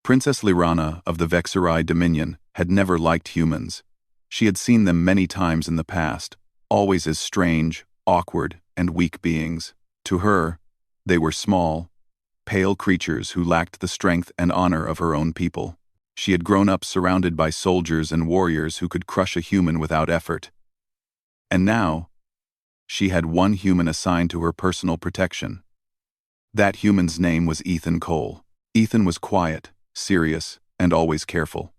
Princess Lirana of the Vexari Dominion had never liked humans. She had seen them many times in the past, always as strange, awkward, and weak beings. To her, they were small, pale creatures who lacked the strength and honor of her own people. She had grown up surrounded by soldiers and warriors who could crush a human without effort. And now, she had one human assigned to her personal protection. That human's name was Ethan Cole. Ethan was quiet, serious, and always careful.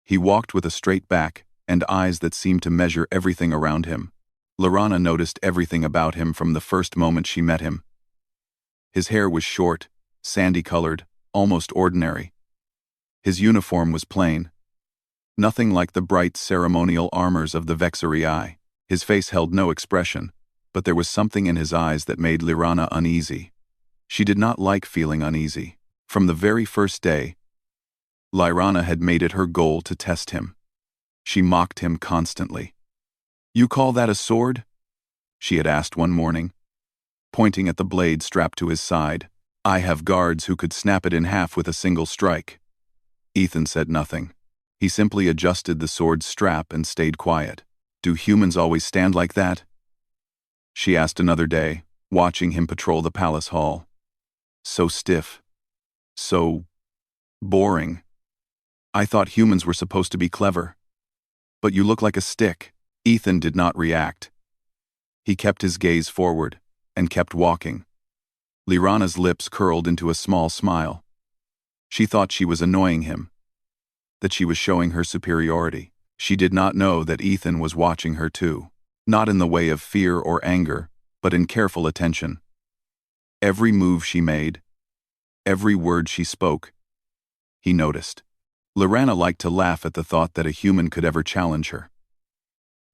He walked with a straight back and eyes that seemed to measure everything around him. Lirana noticed everything about him from the first moment she met him. His hair was short, sandy-colored, almost ordinary. His uniform was plain. Nothing like the bright ceremonial armors of the Vexari. His face held no expression, but there was something in his eyes that made Lirana uneasy. She did not like feeling uneasy. From the very first day, Lirana had made it her goal to test him. She mocked him constantly. "You call that a sword?" she had asked one morning, pointing at the blade strapped to his side. "I have guards who could snap it in half with a single strike." Ethan said nothing. He simply adjusted the sword's strap and stayed quiet. "Do humans always stand like that?" she asked another day, watching him patrol the palace hall. "So stiff. So boring. I thought humans were supposed to be clever. But you look like a stick." Ethan did not react. He kept his gaze forward and kept walking. Lirana's lips curled into a small smile. She thought she was annoying him, that she was showing her superiority. She did not know that Ethan was watching her too, not in the way of fear or anger, but in careful attention. Every move she made, every word she spoke, he noticed. Lirana liked to laugh at the thought that a human could ever challenge her.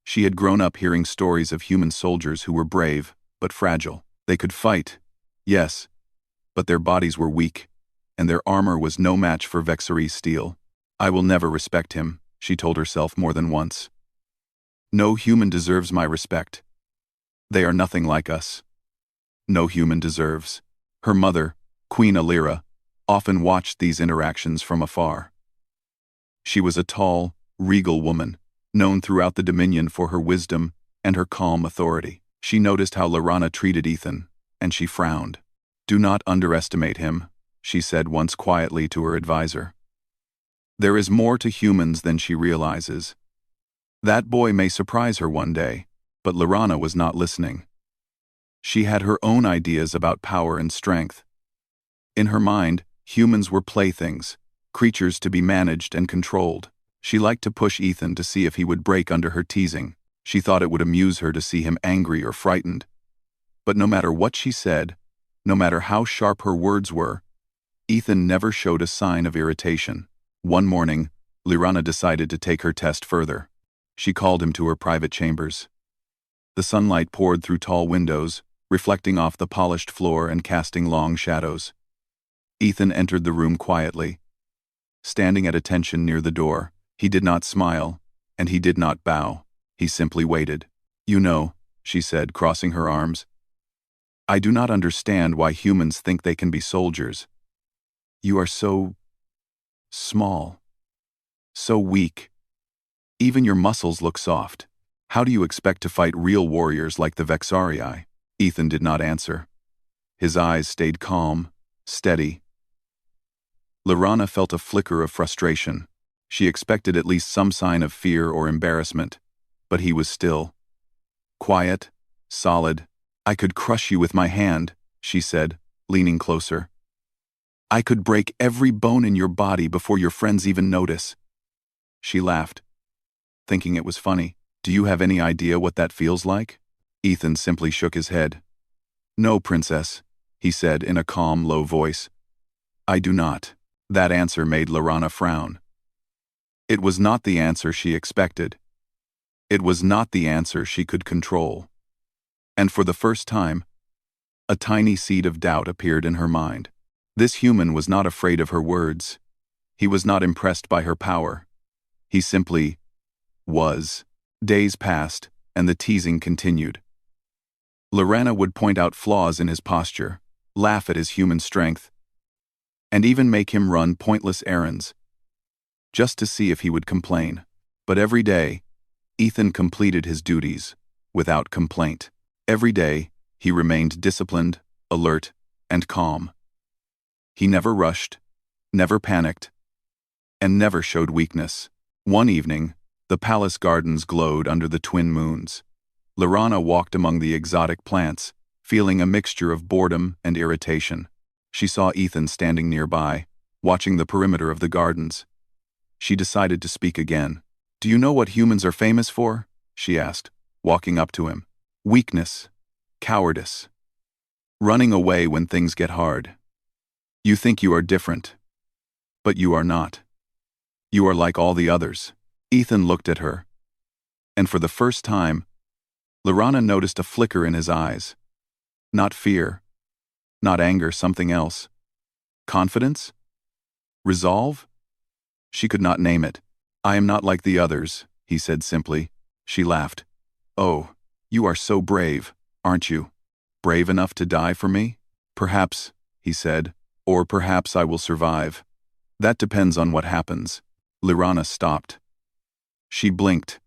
She had grown up hearing stories of human soldiers who were brave, but fragile. They could fight, yes, but their bodies were weak, and their armor was no match for Vexari steel. "I will never respect him," she told herself more than once. "No human deserves my respect. They are nothing like us. No human deserves." Her mother, Queen Alira, often watched these interactions from afar. She was a tall, regal woman, known throughout the Dominion for her wisdom and her calm authority. She noticed how Lirana treated Ethan, and she frowned. "Do not underestimate him," she said once quietly to her advisor. "There is more to humans than she realizes. That boy may surprise her one day," but Lirana was not listening. She had her own ideas about power and strength. In her mind, humans were playthings, creatures to be managed and controlled. She liked to push Ethan to see if he would break under her teasing. She thought it would amuse her to see him angry or frightened. But no matter what she said, no matter how sharp her words were, Ethan never showed a sign of irritation. One morning, Lirana decided to take her test further. She called him to her private chambers. The sunlight poured through tall windows, reflecting off the polished floor and casting long shadows. Ethan entered the room quietly. Standing at attention near the door, he did not smile, and he did not bow. He simply waited. "You know," she said, crossing her arms, "I do not understand why humans think they can be soldiers. You are so small, so weak. Even your muscles look soft. How do you expect to fight real warriors like the Vexari?" Ethan did not answer. His eyes stayed calm, steady. Lirana felt a flicker of frustration. She expected at least some sign of fear or embarrassment, but he was still. Quiet, solid. "I could crush you with my hand," she said, leaning closer. "I could break every bone in your body before your friends even notice." She laughed, thinking it was funny. "Do you have any idea what that feels like?" Ethan simply shook his head. "No, princess," he said in a calm, low voice. "I do not." That answer made Lirana frown. It was not the answer she expected. It was not the answer she could control. And for the first time, a tiny seed of doubt appeared in her mind. This human was not afraid of her words. He was not impressed by her power. He simply was. Days passed, and the teasing continued. Lirana would point out flaws in his posture, laugh at his human strength, and even make him run pointless errands, just to see if he would complain. But every day, Ethan completed his duties, without complaint. Every day, he remained disciplined, alert, and calm. He never rushed, never panicked, and never showed weakness. One evening, the palace gardens glowed under the twin moons. Lorana walked among the exotic plants, feeling a mixture of boredom and irritation. She saw Ethan standing nearby, watching the perimeter of the gardens. She decided to speak again. "Do you know what humans are famous for?" she asked, walking up to him. "Weakness, cowardice, running away when things get hard. You think you are different, but you are not. You are like all the others." Ethan looked at her, and for the first time, Lorana noticed a flicker in his eyes. Not fear, not anger, something else. Confidence? Resolve? She could not name it. "I am not like the others," he said simply. She laughed. "Oh, you are so brave, aren't you? Brave enough to die for me?" "Perhaps," he said, "or perhaps I will survive. That depends on what happens." Lorana stopped. She blinked.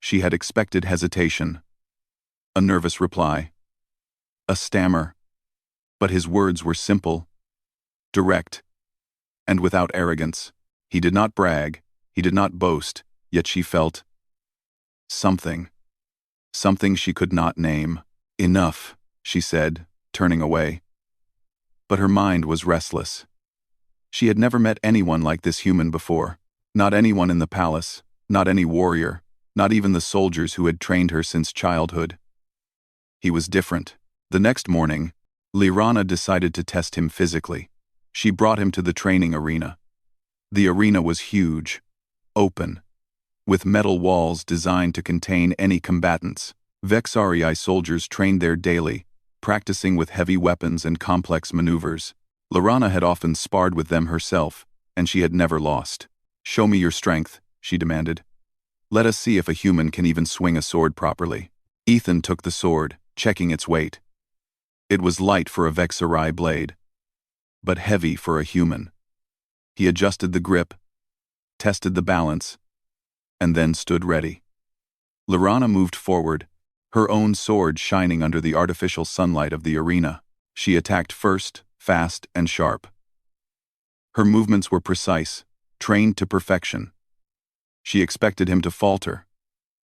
She had expected hesitation, a nervous reply, a stammer. But his words were simple, direct, and without arrogance. He did not brag, he did not boast, yet she felt something. Something she could not name. "Enough," she said, turning away. But her mind was restless. She had never met anyone like this human before. Not anyone in the palace, not any warrior, not even the soldiers who had trained her since childhood. He was different. The next morning, Lorana decided to test him physically. She brought him to the training arena. The arena was huge, open, with metal walls designed to contain any combatants. Vexarii soldiers trained there daily, practicing with heavy weapons and complex maneuvers. Lorana had often sparred with them herself, and she had never lost. "Show me your strength," she demanded. "Let us see if a human can even swing a sword properly." Ethan took the sword, checking its weight. It was light for a Vexarii blade, but heavy for a human. He adjusted the grip, tested the balance, and then stood ready. Lorana moved forward, her own sword shining under the artificial sunlight of the arena. She attacked first, fast and sharp. Her movements were precise, trained to perfection. She expected him to falter.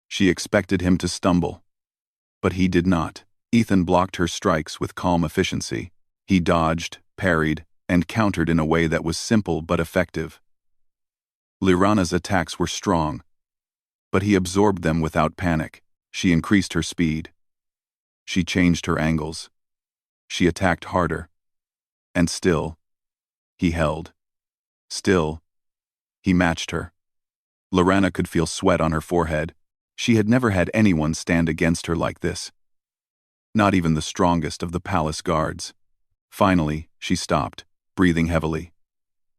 She expected him to stumble. But he did not. Ethan blocked her strikes with calm efficiency. He dodged, parried, and countered in a way that was simple but effective. Lorana's attacks were strong, but he absorbed them without panic. She increased her speed. She changed her angles. She attacked harder. And still, he held. Still, he matched her. Lorana could feel sweat on her forehead. She had never had anyone stand against her like this. Not even the strongest of the palace guards. Finally, she stopped, breathing heavily.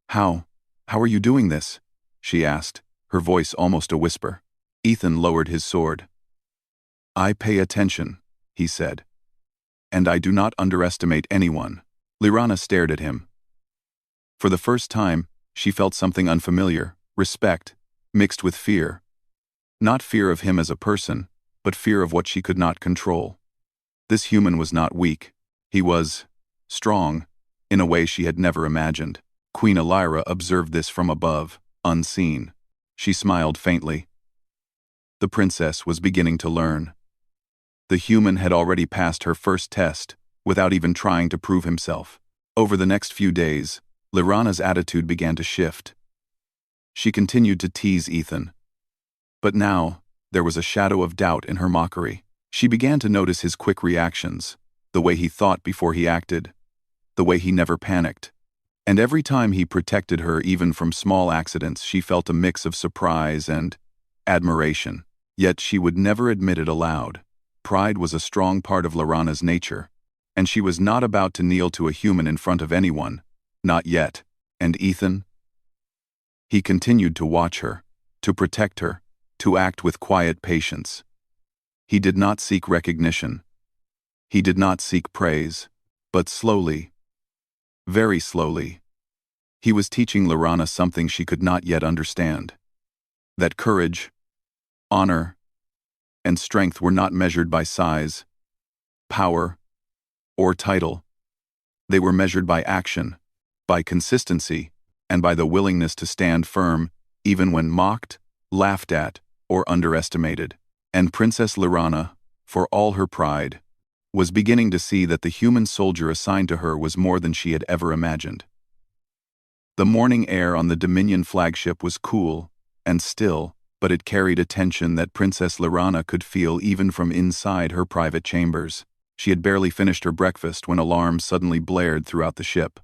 How are you doing this?" she asked, her voice almost a whisper. Ethan lowered his sword. "I pay attention," he said. "And I do not underestimate anyone." Lorana stared at him. For the first time, she felt something unfamiliar, respect, mixed with fear. Not fear of him as a person, but fear of what she could not control. This human was not weak. He was strong, in a way she had never imagined. Queen Elira observed this from above, unseen. She smiled faintly. The princess was beginning to learn. The human had already passed her first test, without even trying to prove himself. Over the next few days, Lorana's attitude began to shift. She continued to tease Ethan. But now, there was a shadow of doubt in her mockery. She began to notice his quick reactions, the way he thought before he acted, the way he never panicked. And every time he protected her even from small accidents, she felt a mix of surprise and admiration. Yet she would never admit it aloud. Pride was a strong part of Lorana's nature, and she was not about to kneel to a human in front of anyone. Not yet. And Ethan? He continued to watch her, to protect her, to act with quiet patience. He did not seek recognition. He did not seek praise. But slowly, very slowly, He was teaching Lorana something she could not yet understand. That courage, honor, and strength were not measured by size, power, or title. They were measured by action, by consistency, and by the willingness to stand firm, even when mocked, laughed at, or underestimated. And Princess Lorana, for all her pride, was beginning to see that the human soldier assigned to her was more than she had ever imagined. The morning air on the Dominion flagship was cool and still, but it carried a tension that Princess Lorana could feel even from inside her private chambers. She had barely finished her breakfast when alarms suddenly blared throughout the ship.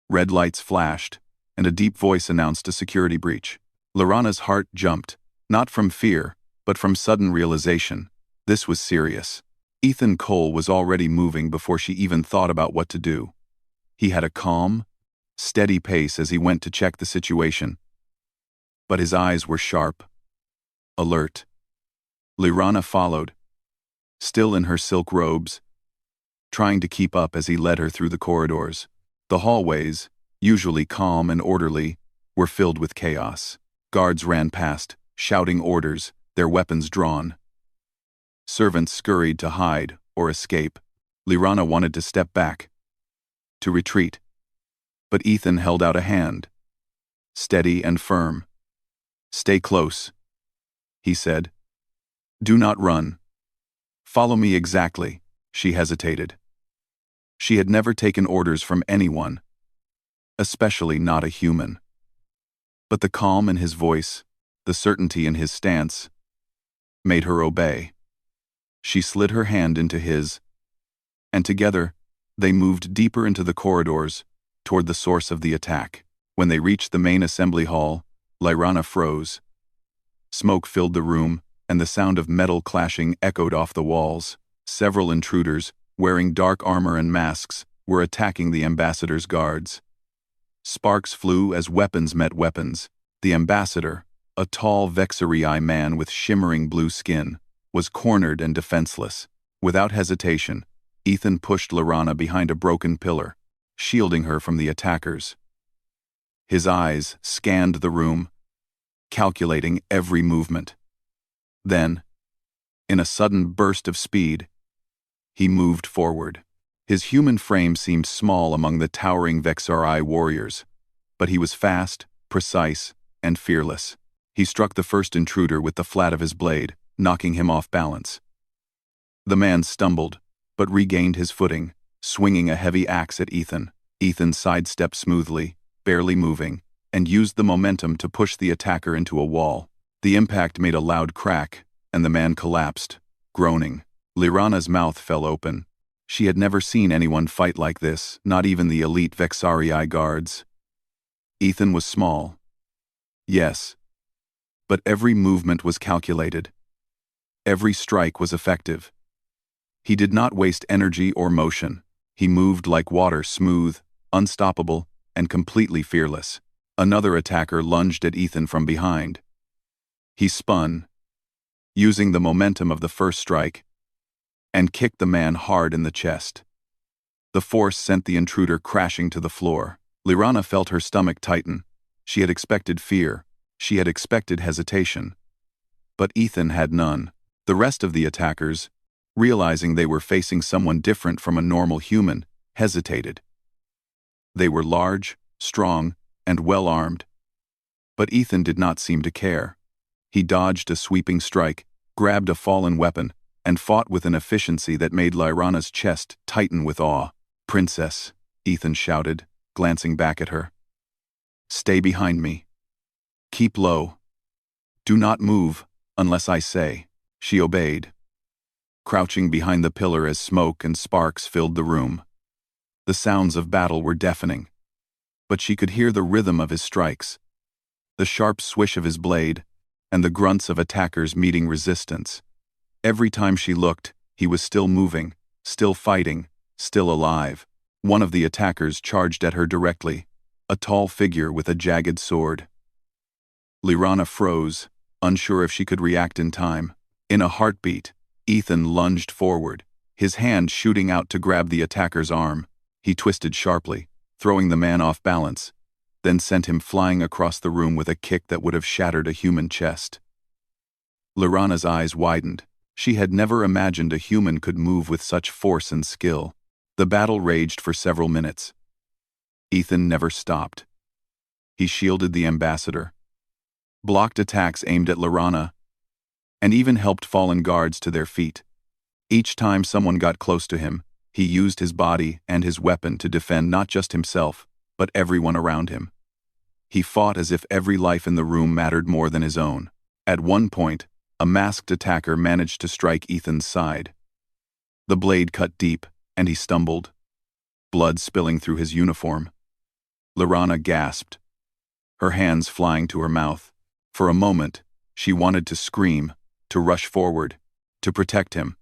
Red lights flashed, and a deep voice announced a security breach. Lorana's heart jumped, not from fear, but from sudden realization. This was serious. Ethan Cole was already moving before she even thought about what to do. He had a calm, steady pace as he went to check the situation. But his eyes were sharp, alert. Lorana followed, still in her silk robes, trying to keep up as he led her through the corridors. The hallways, usually calm and orderly, were filled with chaos. Guards ran past, shouting orders, their weapons drawn. Servants scurried to hide or escape. Lorana wanted to step back, to retreat. But Ethan held out a hand, steady and firm. "Stay close," he said. "Do not run. Follow me exactly." She hesitated. She had never taken orders from anyone, especially not a human. But the calm in his voice, the certainty in his stance, made her obey. She slid her hand into his, and together, they moved deeper into the corridors, toward the source of the attack. When they reached the main assembly hall, Lorana froze. Smoke filled the room, and the sound of metal clashing echoed off the walls. Several intruders, wearing dark armor and masks, were attacking the ambassador's guards. Sparks flew as weapons met weapons. The ambassador, a tall Vexerii man with shimmering blue skin, was cornered and defenseless. Without hesitation, Ethan pushed Lorana behind a broken pillar, shielding her from the attackers. His eyes scanned the room, calculating every movement. Then, in a sudden burst of speed, he moved forward. His human frame seemed small among the towering Vexerii warriors, but he was fast, precise, and fearless. He struck the first intruder with the flat of his blade, knocking him off balance. The man stumbled, but regained his footing, swinging a heavy axe at Ethan. Ethan sidestepped smoothly, barely moving, and used the momentum to push the attacker into a wall. The impact made a loud crack, and the man collapsed, groaning. Lorana's mouth fell open. She had never seen anyone fight like this, not even the elite Vexerii guards. Ethan was small. Yes. But every movement was calculated. Every strike was effective. He did not waste energy or motion. He moved like water, smooth, unstoppable, and completely fearless. Another attacker lunged at Ethan from behind. He spun, using the momentum of the first strike, and kicked the man hard in the chest. The force sent the intruder crashing to the floor. Lorana felt her stomach tighten. She had expected fear. She had expected hesitation. But Ethan had none. The rest of the attackers, realizing they were facing someone different from a normal human, hesitated. They were large, strong, and well-armed. But Ethan did not seem to care. He dodged a sweeping strike, grabbed a fallen weapon, and fought with an efficiency that made Lorana's chest tighten with awe. "Princess," Ethan shouted, glancing back at her. "Stay behind me. Keep low. Do not move, unless I say." She obeyed, crouching behind the pillar as smoke and sparks filled the room. The sounds of battle were deafening, but she could hear the rhythm of his strikes, the sharp swish of his blade, and the grunts of attackers meeting resistance. Every time she looked, he was still moving, still fighting, still alive. One of the attackers charged at her directly, a tall figure with a jagged sword. Lorana froze, unsure if she could react in time. In a heartbeat, Ethan lunged forward, his hand shooting out to grab the attacker's arm. He twisted sharply, throwing the man off balance, then sent him flying across the room with a kick that would have shattered a human chest. Lyrana's eyes widened. She had never imagined a human could move with such force and skill. The battle raged for several minutes. Ethan never stopped. He shielded the ambassador, blocked attacks aimed at Lyrana, and even helped fallen guards to their feet. Each time someone got close to him, he used his body and his weapon to defend not just himself, but everyone around him. He fought as if every life in the room mattered more than his own. At one point, a masked attacker managed to strike Ethan's side. The blade cut deep, and he stumbled, blood spilling through his uniform. Lyrana gasped, her hands flying to her mouth. For a moment, she wanted to scream, to rush forward, to protect him.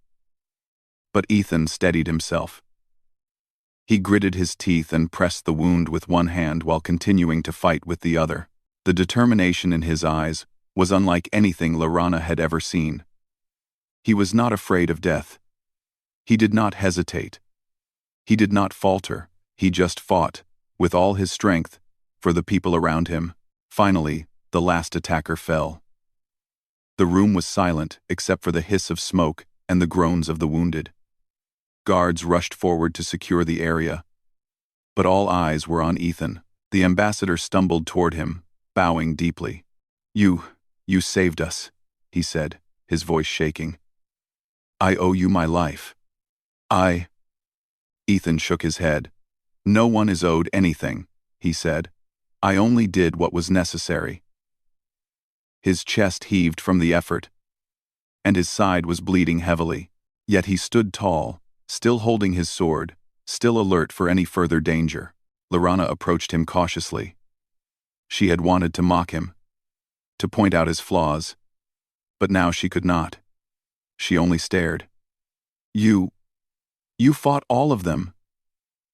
But Ethan steadied himself. He gritted his teeth and pressed the wound with one hand while continuing to fight with the other. The determination in his eyes was unlike anything Lyrana had ever seen. He was not afraid of death. He did not hesitate. He did not falter. He just fought, with all his strength, for the people around him. Finally, the last attacker fell. The room was silent except for the hiss of smoke and the groans of the wounded. Guards rushed forward to secure the area, but all eyes were on Ethan. The ambassador stumbled toward him, bowing deeply. You saved us," he said, his voice shaking. "I owe you my life." Ethan shook his head. "No one is owed anything," he said. "I only did what was necessary." His chest heaved from the effort, and his side was bleeding heavily. Yet he stood tall, still holding his sword, still alert for any further danger. Lyrana approached him cautiously. She had wanted to mock him, to point out his flaws, but now she could not. She only stared. You fought all of them,"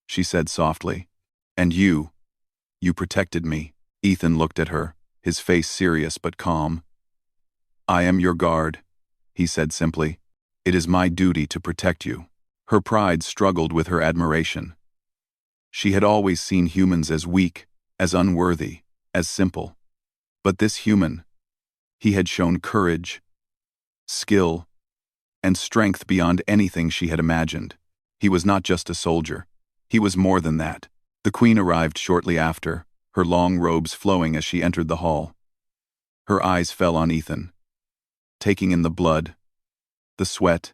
she said softly. "And you protected me." Ethan looked at her, his face serious but calm. "I am your guard," he said simply. "It is my duty to protect you." Her pride struggled with her admiration. She had always seen humans as weak, as unworthy, as simple. But this human, he had shown courage, skill, and strength beyond anything she had imagined. He was not just a soldier. He was more than that. The queen arrived shortly after, her long robes flowing as she entered the hall. Her eyes fell on Ethan, taking in the blood, the sweat,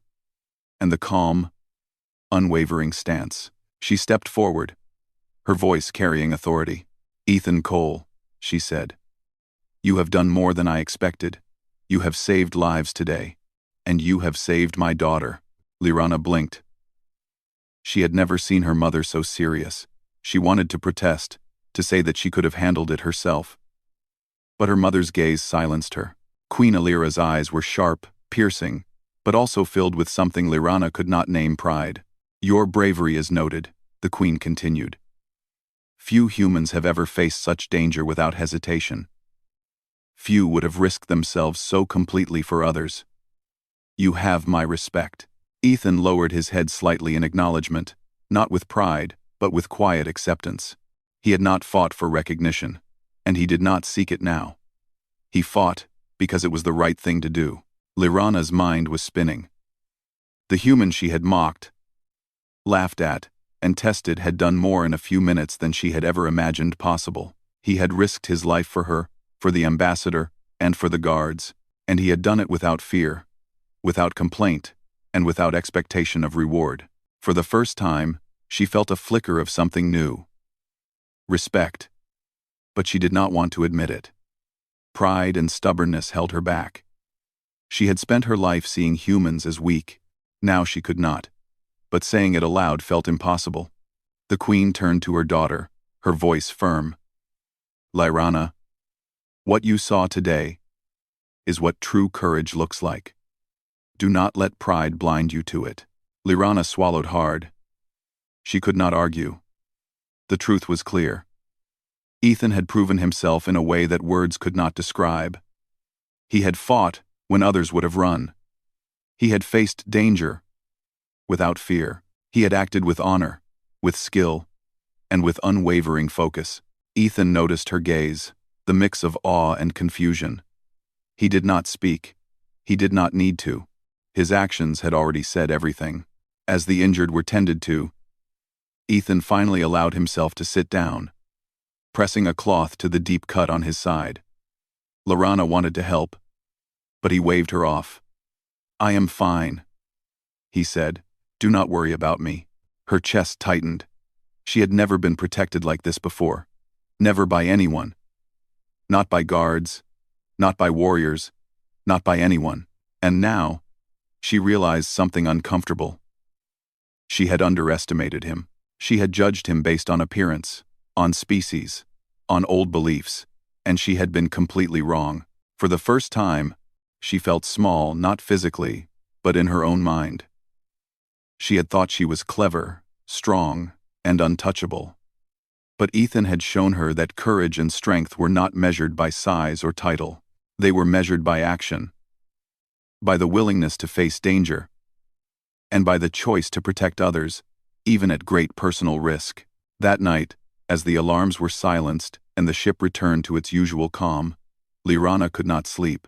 and the calm, unwavering stance. She stepped forward, her voice carrying authority. "Ethan Cole," she said, "you have done more than I expected. You have saved lives today, and you have saved my daughter." Lyrana blinked. She had never seen her mother so serious. She wanted to protest, to say that she could have handled it herself. But her mother's gaze silenced her. Queen Alira's eyes were sharp, piercing, but also filled with something Lyrana could not name: pride. "Your bravery is noted," the queen continued. "Few humans have ever faced such danger without hesitation. Few would have risked themselves so completely for others. You have my respect." Ethan lowered his head slightly in acknowledgement, not with pride, but with quiet acceptance. He had not fought for recognition, and he did not seek it now. He fought because it was the right thing to do. Lyrana's mind was spinning. The human she had mocked, laughed at, and tested had done more in a few minutes than she had ever imagined possible. He had risked his life for her, for the ambassador, and for the guards, and he had done it without fear, without complaint, and without expectation of reward. For the first time, she felt a flicker of something new. Respect. But she did not want to admit it. Pride and stubbornness held her back. She had spent her life seeing humans as weak. Now she could not. But saying it aloud felt impossible. The queen turned to her daughter, her voice firm. "Lyrana, what you saw today is what true courage looks like. Do not let pride blind you to it." Lyrana swallowed hard. She could not argue. The truth was clear. Ethan had proven himself in a way that words could not describe. He had fought when others would have run. He had faced danger without fear. He had acted with honor, with skill, and with unwavering focus. Ethan noticed her gaze, the mix of awe and confusion. He did not speak. He did not need to. His actions had already said everything. As the injured were tended to, Ethan finally allowed himself to sit down, pressing a cloth to the deep cut on his side. Lorana wanted to help, but he waved her off. "I am fine," he said. "Do not worry about me." Her chest tightened. She had never been protected like this before. Never by anyone. Not by guards, not by warriors, not by anyone. And now, she realized something uncomfortable. She had underestimated him. She had judged him based on appearance, on species, on old beliefs, and she had been completely wrong. For the first time, she felt small, not physically, but in her own mind. She had thought she was clever, strong, and untouchable. But Ethan had shown her that courage and strength were not measured by size or title. They were measured by action, by the willingness to face danger, and by the choice to protect others, even at great personal risk. That night, as the alarms were silenced and the ship returned to its usual calm, Lorana could not sleep.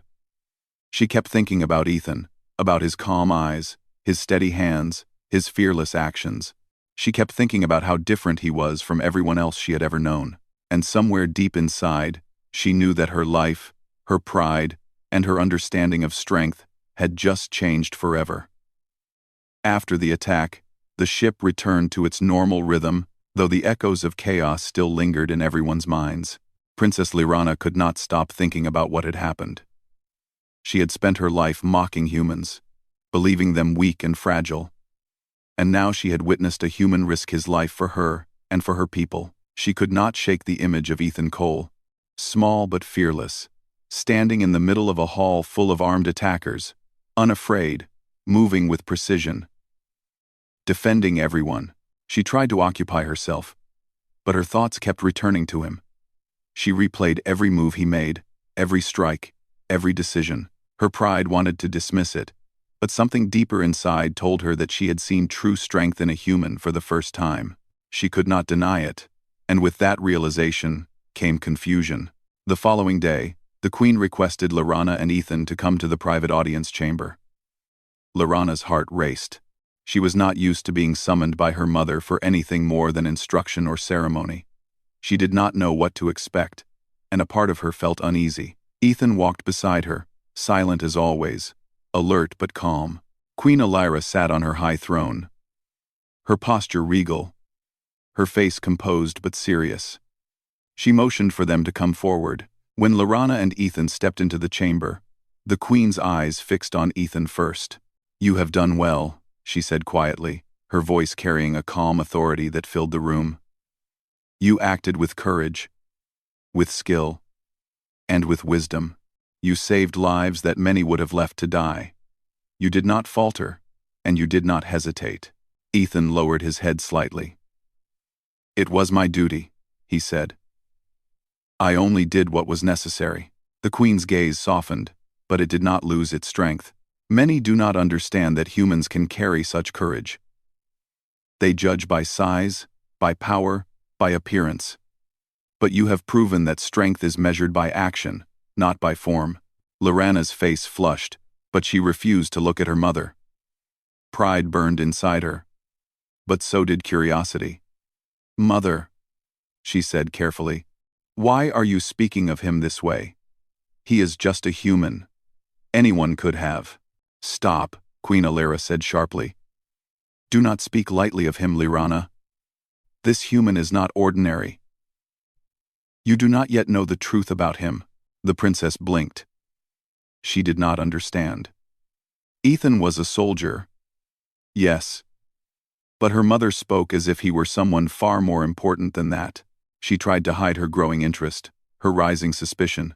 She kept thinking about Ethan, about his calm eyes, his steady hands, his fearless actions. She kept thinking about how different he was from everyone else she had ever known. And somewhere deep inside, she knew that her life, her pride, and her understanding of strength had just changed forever. After the attack, the ship returned to its normal rhythm, though the echoes of chaos still lingered in everyone's minds. Princess Lorana could not stop thinking about what had happened. She had spent her life mocking humans, believing them weak and fragile. And now she had witnessed a human risk his life for her and for her people. She could not shake the image of Ethan Cole, small but fearless, standing in the middle of a hall full of armed attackers, unafraid, moving with precision, defending everyone. She tried to occupy herself, but her thoughts kept returning to him. She replayed every move he made, every strike, every decision. Her pride wanted to dismiss it, but something deeper inside told her that she had seen true strength in a human for the first time. She could not deny it, and with that realization came confusion. The following day, the Queen requested Lorana and Ethan to come to the private audience chamber. Lorana's heart raced. She was not used to being summoned by her mother for anything more than instruction or ceremony. She did not know what to expect, and a part of her felt uneasy. Ethan walked beside her, silent as always, alert but calm. Queen Elira sat on her high throne, her posture regal, her face composed but serious. She motioned for them to come forward. When Lorana and Ethan stepped into the chamber, the Queen's eyes fixed on Ethan first. "You have done well," she said quietly, her voice carrying a calm authority that filled the room. "You acted with courage, with skill, and with wisdom. You saved lives that many would have left to die. You did not falter, and you did not hesitate." Ethan lowered his head slightly. "It was my duty," he said. "I only did what was necessary." The Queen's gaze softened, but it did not lose its strength. Many do not understand that humans can carry such courage. They judge by size, by power, by appearance. But you have proven that strength is measured by action, not by form. Lorana's face flushed, but she refused to look at her mother. Pride burned inside her, but so did curiosity. "Mother," she said carefully, "why are you speaking of him this way? He is just a human. Anyone could have." "Stop," Queen Elira said sharply. "Do not speak lightly of him, Lorana. This human is not ordinary. You do not yet know the truth about him." The princess blinked. She did not understand. Ethan was a soldier. Yes. But her mother spoke as if he were someone far more important than that. She tried to hide her growing interest, her rising suspicion.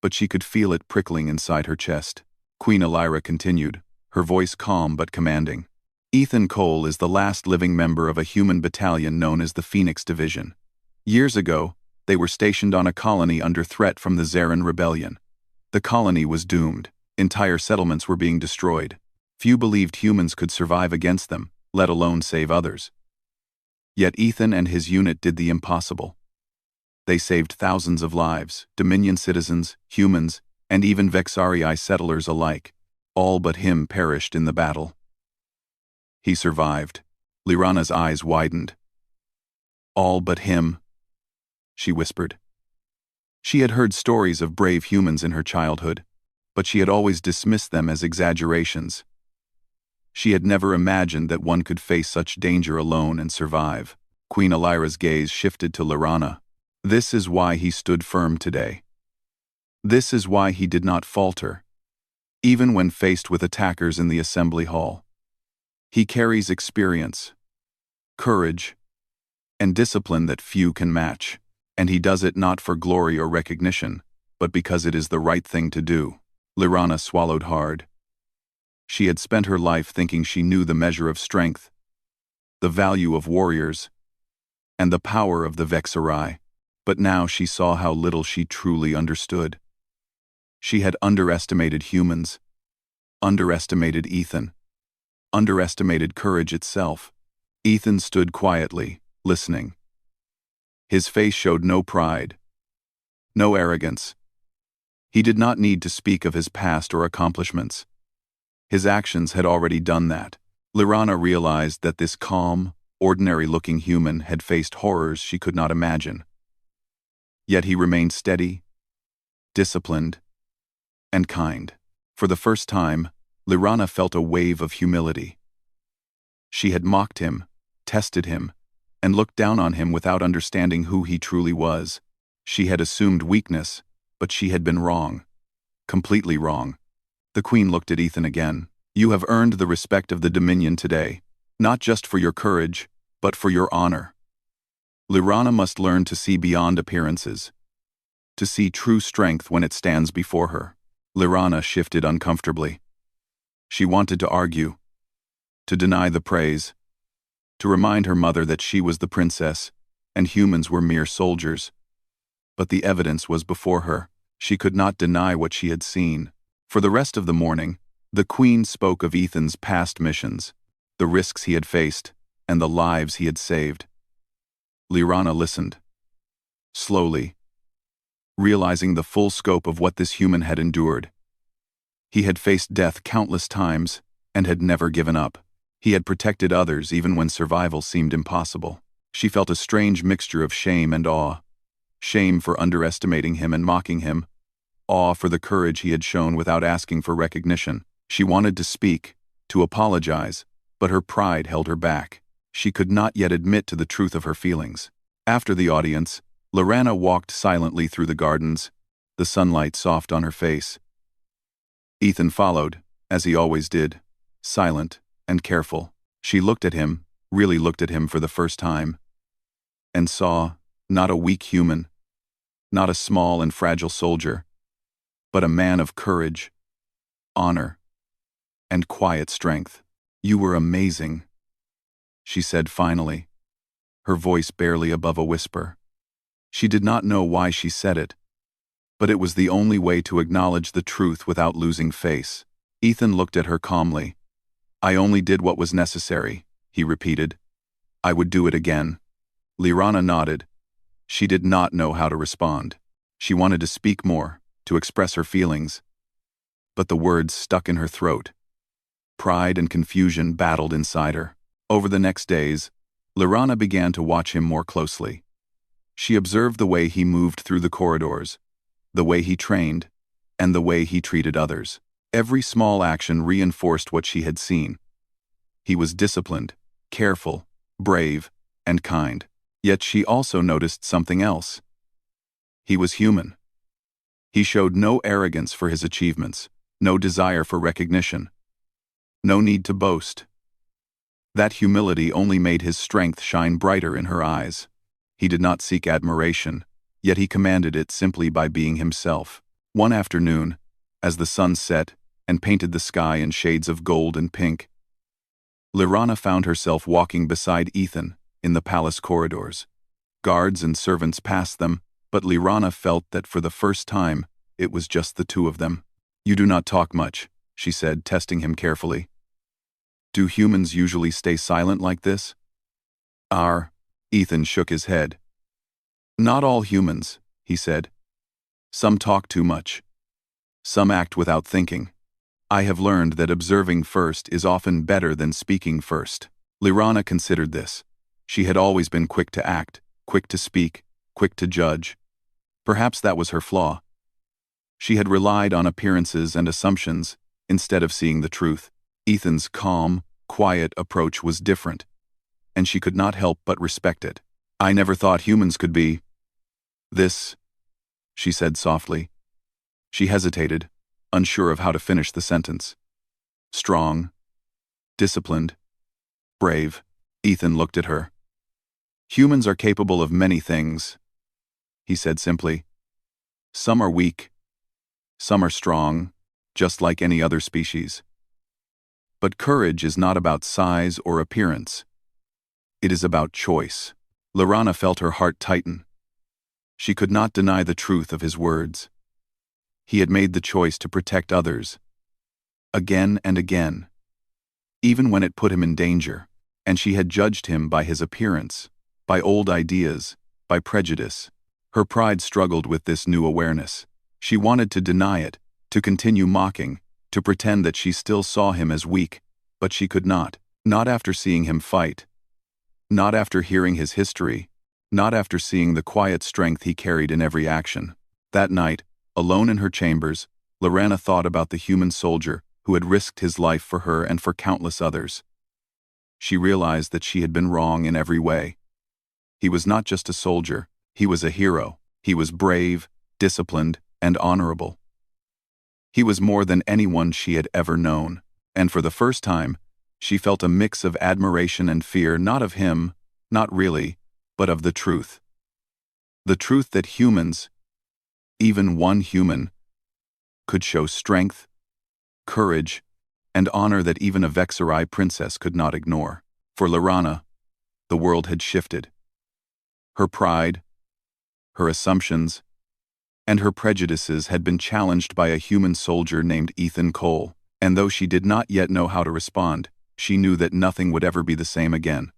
But she could feel it prickling inside her chest. Queen Elira continued, her voice calm but commanding. "Ethan Cole is the last living member of a human battalion known as the Phoenix Division. Years ago, they were stationed on a colony under threat from the Zarin rebellion. The colony was doomed. Entire settlements were being destroyed. Few believed humans could survive against them, let alone save others. Yet Ethan and his unit did the impossible. They saved thousands of lives, Dominion citizens, humans, and even Vexarii settlers alike. All but him perished in the battle. He survived. Lyrana's eyes widened. All but him, she whispered. She had heard stories of brave humans in her childhood, but she had always dismissed them as exaggerations. She had never imagined that one could face such danger alone and survive. Queen Elira's gaze shifted to Lyrana. This is why he stood firm today. This is why he did not falter, even when faced with attackers in the assembly hall. He carries experience, courage, and discipline that few can match, and he does it not for glory or recognition, but because it is the right thing to do. Lyrana swallowed hard. She had spent her life thinking she knew the measure of strength, the value of warriors, and the power of the Vexarii, but now she saw how little she truly understood. She had underestimated humans, underestimated Ethan, underestimated courage itself. Ethan stood quietly, listening. His face showed no pride, no arrogance. He did not need to speak of his past or accomplishments. His actions had already done that. Lyrana realized that this calm, ordinary-looking human had faced horrors she could not imagine. Yet he remained steady, disciplined, and kind. For the first time, Lyrana felt a wave of humility. She had mocked him, tested him, and looked down on him without understanding who he truly was. She had assumed weakness, but she had been wrong. Completely wrong. The Queen looked at Ethan again. You have earned the respect of the Dominion today, not just for your courage, but for your honor. Lyrana must learn to see beyond appearances, to see true strength when it stands before her. Lyrana shifted uncomfortably. She wanted to argue, to deny the praise, to remind her mother that she was the princess, and humans were mere soldiers. But the evidence was before her. She could not deny what she had seen. For the rest of the morning, the Queen spoke of Ethan's past missions, the risks he had faced, and the lives he had saved. Lyrana listened, slowly, realizing the full scope of what this human had endured. He had faced death countless times and had never given up. He had protected others even when survival seemed impossible. She felt a strange mixture of shame and awe. Shame for underestimating him and mocking him. Awe for the courage he had shown without asking for recognition. She wanted to speak, to apologize, but her pride held her back. She could not yet admit to the truth of her feelings. After the audience, Lyrana walked silently through the gardens, the sunlight soft on her face. Ethan followed, as he always did, silent and careful. She looked at him, really looked at him for the first time, and saw, not a weak human, not a small and fragile soldier, but a man of courage, honor, and quiet strength. You were amazing, she said finally, her voice barely above a whisper. She did not know why she said it, but it was the only way to acknowledge the truth without losing face. Ethan looked at her calmly. I only did what was necessary, he repeated. I would do it again. Lyrana nodded. She did not know how to respond. She wanted to speak more, to express her feelings, but the words stuck in her throat. Pride and confusion battled inside her. Over the next days, Lyrana began to watch him more closely. She observed the way he moved through the corridors, the way he trained, and the way he treated others. Every small action reinforced what she had seen. He was disciplined, careful, brave, and kind. Yet she also noticed something else. He was human. He showed no arrogance for his achievements, no desire for recognition, no need to boast. That humility only made his strength shine brighter in her eyes. He did not seek admiration, yet he commanded it simply by being himself. One afternoon, as the sun set and painted the sky in shades of gold and pink, Lyrana found herself walking beside Ethan in the palace corridors. Guards and servants passed them, but Lyrana felt that for the first time, it was just the two of them. You do not talk much, she said, testing him carefully. Do humans usually stay silent like this? Ethan shook his head. Not all humans, he said. Some talk too much. Some act without thinking. I have learned that observing first is often better than speaking first. Lirana considered this. She had always been quick to act, quick to speak, quick to judge. Perhaps that was her flaw. She had relied on appearances and assumptions instead of seeing the truth. Ethan's calm, quiet approach was different, and she could not help but respect it. I never thought humans could be this, she said softly. She hesitated, unsure of how to finish the sentence. Strong, disciplined, brave. Ethan looked at her. Humans are capable of many things, he said simply. Some are weak. Some are strong, just like any other species. But courage is not about size or appearance. It is about choice. Lirana felt her heart tighten. She could not deny the truth of his words. He had made the choice to protect others. Again and again. Even when it put him in danger, and she had judged him by his appearance, by old ideas, by prejudice. Her pride struggled with this new awareness. She wanted to deny it, to continue mocking, to pretend that she still saw him as weak, but she could not. Not after seeing him fight. Not after hearing his history. Not after seeing the quiet strength he carried in every action. That night, alone in her chambers, Lirana thought about the human soldier who had risked his life for her and for countless others. She realized that she had been wrong in every way. He was not just a soldier, he was a hero. He was brave, disciplined, and honorable. He was more than anyone she had ever known, and for the first time, she felt a mix of admiration and fear, not of him, not really, but of the truth. The truth that humans, even one human, could show strength, courage, and honor that even a Vexerai princess could not ignore. For Lirana, the world had shifted. Her pride, her assumptions, and her prejudices had been challenged by a human soldier named Ethan Cole, and though she did not yet know how to respond, she knew that nothing would ever be the same again.